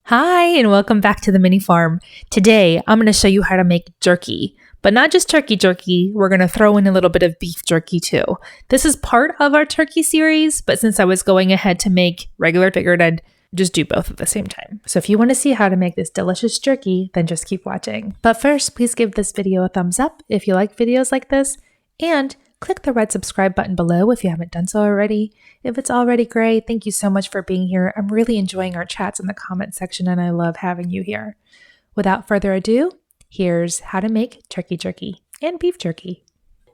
Hi, and welcome back to the mini farm. Today, I'm going to show you how to make jerky, but not just turkey jerky. We're going to throw in a little bit of beef jerky too. This is part of our turkey series, but since I was going ahead to make regular, figured I'd just do both at the same time. So if you want to see how to make this delicious jerky, then just keep watching. But first, please give this video a thumbs up if you like videos like this, and click the red subscribe button below if you haven't done so already. If it's already gray, thank you so much for being here. I'm really enjoying our chats in the comment section and I love having you here. Without further ado, here's how to make turkey jerky and beef jerky.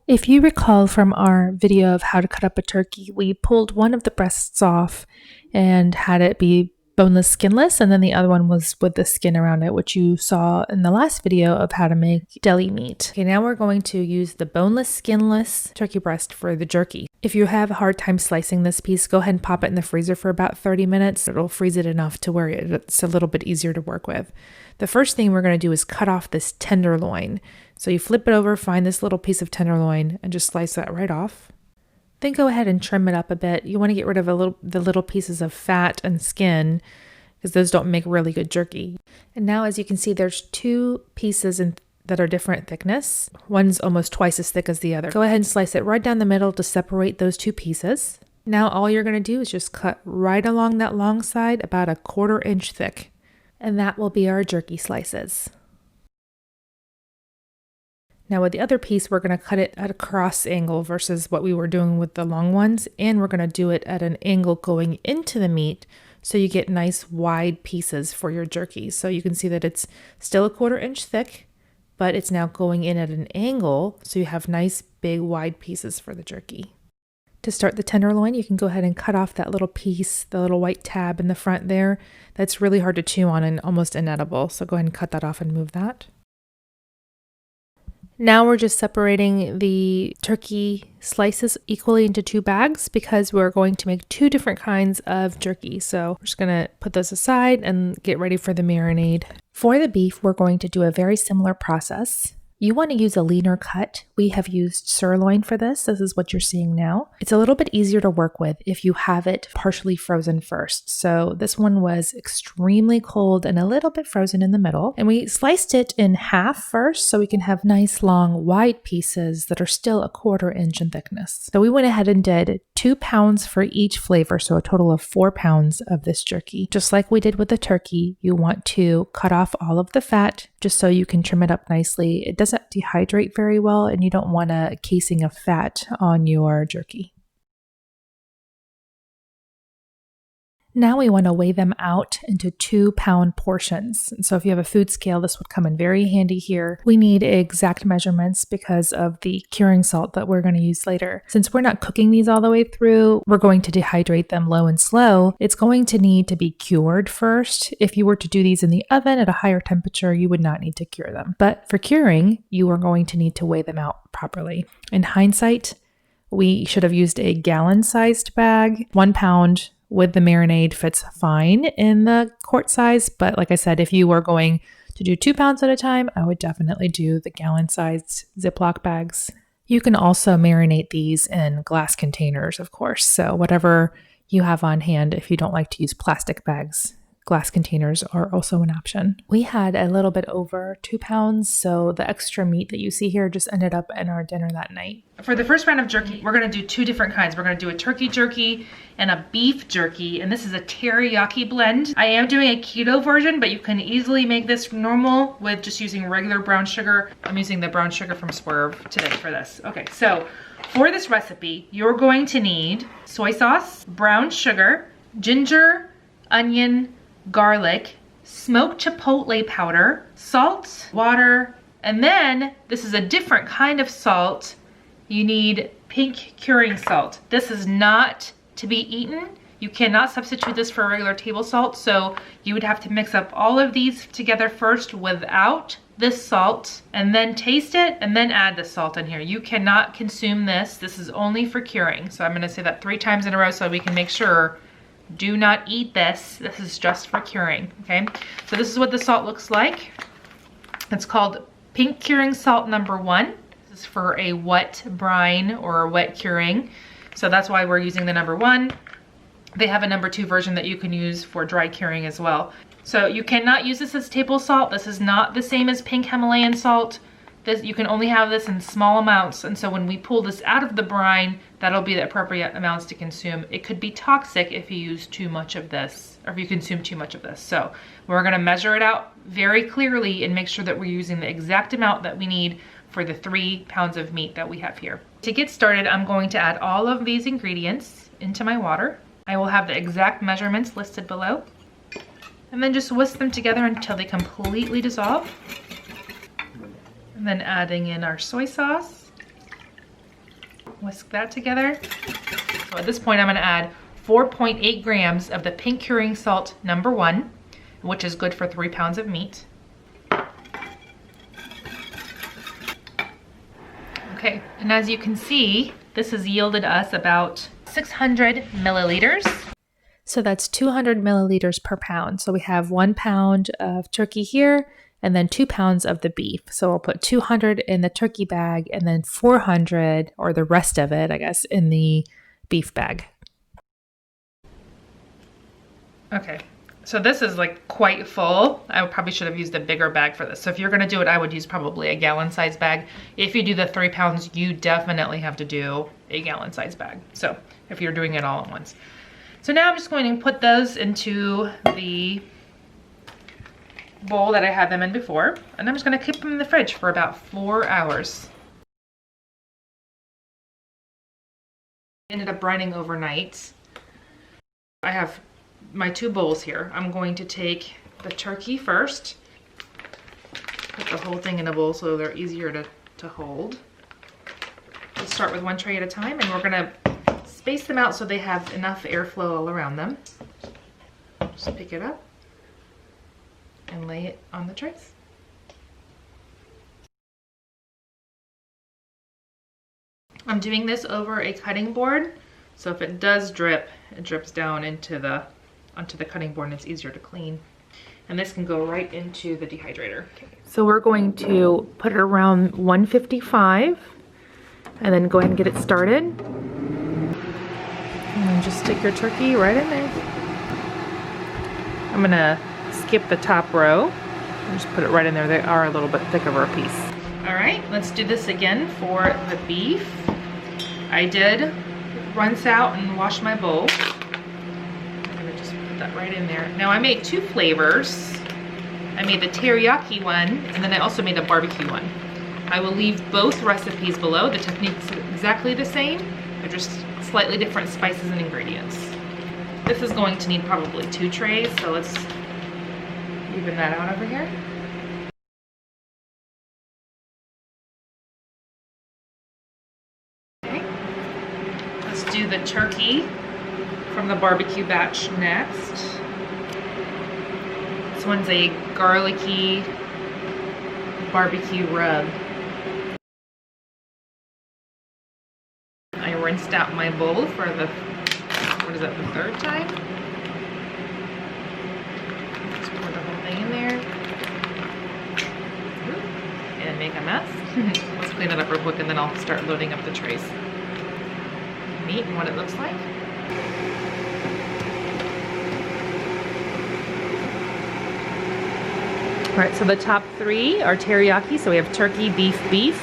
If you recall from our video of how to cut up a turkey, we pulled one of the breasts off and had it be boneless, skinless, and then the other one was with the skin around it, which you saw in the last video of how to make deli meat. Okay, now we're going to use the boneless, skinless turkey breast for the jerky. If you have a hard time slicing this piece, go ahead and pop it in the freezer for about 30 minutes. It'll freeze it enough to where it's a little bit easier to work with. The first thing we're going to do is cut off this tenderloin. So you flip it over, find this little piece of tenderloin, and just slice that right off. Then go ahead and trim it up a bit. You want to get rid of the little pieces of fat and skin because those don't make really good jerky. And now, as you can see, there's two pieces that are different thickness. One's almost twice as thick as the other. Go ahead and slice it right down the middle to separate those two pieces. Now all you're going to do is just cut right along that long side, about a 1/4 inch thick. And that will be our jerky slices. Now with the other piece, we're going to cut it at a cross angle versus what we were doing with the long ones. And we're going to do it at an angle going into the meat so you get nice wide pieces for your jerky. So you can see that it's still a 1/4 inch thick, but it's now going in at an angle so you have nice big wide pieces for the jerky. To start the tenderloin, you can go ahead and cut off that little piece, the little white tab in the front there. That's really hard to chew on and almost inedible. So go ahead and cut that off and move that. Now we're just separating the turkey slices equally into two bags because we're going to make two different kinds of jerky. So we're just going to put those aside and get ready for the marinade. For the beef, we're going to do a very similar process. You want to use a leaner cut. We have used sirloin for this. This is what you're seeing now. It's a little bit easier to work with if you have it partially frozen first. So this one was extremely cold and a little bit frozen in the middle. And we sliced it in half first so we can have nice long wide pieces that are still a 1/4 inch in thickness. So we went ahead and did 2 pounds for each flavor. So a total of 4 pounds of this jerky. Just like we did with the turkey, you want to cut off all of the fat just so you can trim it up nicely. It doesn't dehydrate very well and you don't want a casing of fat on your jerky. Now we want to weigh them out into 2-pound portions. So if you have a food scale, this would come in very handy here. We need exact measurements because of the curing salt that we're going to use later. Since we're not cooking these all the way through, we're going to dehydrate them low and slow. It's going to need to be cured first. If you were to do these in the oven at a higher temperature, you would not need to cure them. But for curing, you are going to need to weigh them out properly. In hindsight, we should have used a gallon-sized bag. 1 pound with the marinade fits fine in the quart size, but like I said, if you were going to do 2 pounds at a time, I would definitely do the gallon-sized Ziploc bags. You can also marinate these in glass containers, of course, so whatever you have on hand if you don't like to use plastic bags. Glass containers are also an option. We had a little bit over 2 pounds, so the extra meat that you see here just ended up in our dinner that night. For the first round of jerky, we're gonna do 2 different kinds. We're gonna do a turkey jerky and a beef jerky, and this is a teriyaki blend. I am doing a keto version, but you can easily make this normal with just using regular brown sugar. I'm using the brown sugar from Swerve today for this. Okay, so for this recipe, you're going to need soy sauce, brown sugar, ginger, onion, garlic, smoked chipotle powder, salt, water, and then this is a different kind of salt. You need pink curing salt. This is not to be eaten. You cannot substitute this for regular table salt, so you would have to mix up all of these together first without this salt, and then taste it, and then add the salt in here. You cannot consume this. This is only for curing. So I'm gonna say that 3 times in a row so we can make sure. Do not eat this. This is just for curing, okay? So this is what the salt looks like. It's called pink curing salt number 1. This is for a wet brine or a wet curing. So that's why we're using the number 1. They have a number 2 version that you can use for dry curing as well. So you cannot use this as table salt. This is not the same as pink Himalayan salt. You can only have this in small amounts, and so when we pull this out of the brine, that'll be the appropriate amounts to consume. It could be toxic if you use too much of this, or if you consume too much of this. So we're gonna measure it out very clearly and make sure that we're using the exact amount that we need for the 3 pounds of meat that we have here. To get started, I'm going to add all of these ingredients into my water. I will have the exact measurements listed below, and then just whisk them together until they completely dissolve. And then adding in our soy sauce. Whisk that together. So at this point, I'm gonna add 4.8 grams of the pink curing salt #1, which is good for 3 pounds of meat. Okay, and as you can see, this has yielded us about 600 milliliters. So that's 200 milliliters per pound. So we have 1 pound of turkey here, and then 2 pounds of the beef. So I'll put 200 in the turkey bag and then 400, or the rest of it, I guess, in the beef bag. Okay, so this is like quite full. I probably should have used a bigger bag for this. So if you're gonna do it, I would use probably a gallon size bag. If you do the 3 pounds, you definitely have to do a gallon size bag. So if you're doing it all at once. So now I'm just going to put those into the bowl that I had them in before, and I'm just going to keep them in the fridge for about 4 hours. Ended up brining overnight. I have my 2 bowls here. I'm going to take the turkey first, put the whole thing in a bowl so they're easier to hold. Let's start with 1 tray at a time, and we're going to space them out so they have enough airflow all around them. Just pick it up and lay it on the trays. I'm doing this over a cutting board, so if it does drip, it drips down onto the cutting board and it's easier to clean. And this can go right into the dehydrator. So we're going to put it around 155 and then go ahead and get it started. And then just stick your turkey right in there. I'm gonna skip the top row and just put it right in there. They are a little bit thick of a piece. All right, let's do this again for the beef. I did rinse out and wash my bowl. I'm gonna just put that right in there. Now I made 2 flavors. I made the teriyaki one, and then I also made a barbecue one. I will leave both recipes below. The technique's exactly the same. They're just slightly different spices and ingredients. This is going to need probably 2 trays, so let's even that out over here. Okay, let's do the turkey from the barbecue batch next. This one's a garlicky barbecue rub. I rinsed out my bowl for the, what is that, the 3rd time? Just pour the whole thing in there. And make a mess. Let's clean it up real quick and then I'll start loading up the trays. Meat and what it looks like. All right, so the top 3 are teriyaki. So we have turkey, beef, beef.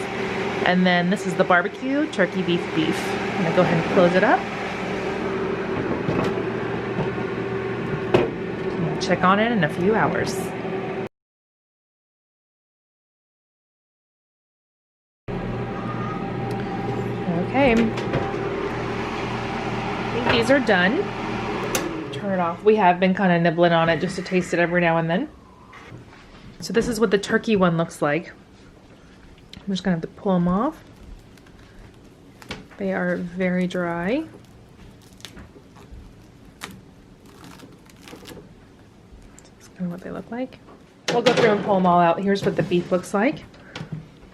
And then this is the barbecue, turkey, beef, beef. I'm gonna go ahead and close it up. And check on it in a few hours. Okay. I think these are done. Turn it off. We have been kind of nibbling on it just to taste it every now and then. So this is what the turkey one looks like. I'm just gonna have to pull them off. They are very dry. That's kind of what they look like. We'll go through and pull them all out. Here's what the beef looks like.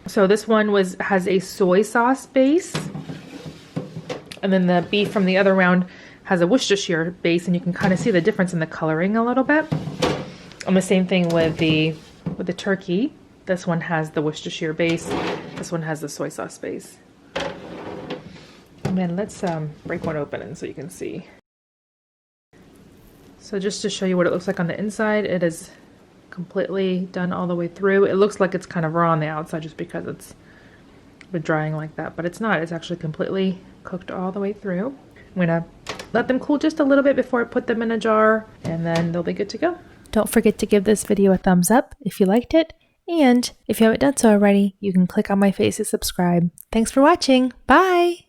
So this one has a soy sauce base. And then the beef from the other round has a Worcestershire base, and you can kind of see the difference in the coloring a little bit. And the same thing with the turkey. This one has the Worcestershire base. This one has the soy sauce base. And then let's break one open so you can see. So just to show you what it looks like on the inside, it is completely done all the way through. It looks like it's kind of raw on the outside just because it's been drying like that, but it's not. It's actually completely cooked all the way through. I'm gonna let them cool just a little bit before I put them in a jar, and then they'll be good to go. Don't forget to give this video a thumbs up if you liked it, and if you haven't done so already, you can click on my face to subscribe. Thanks for watching. Bye!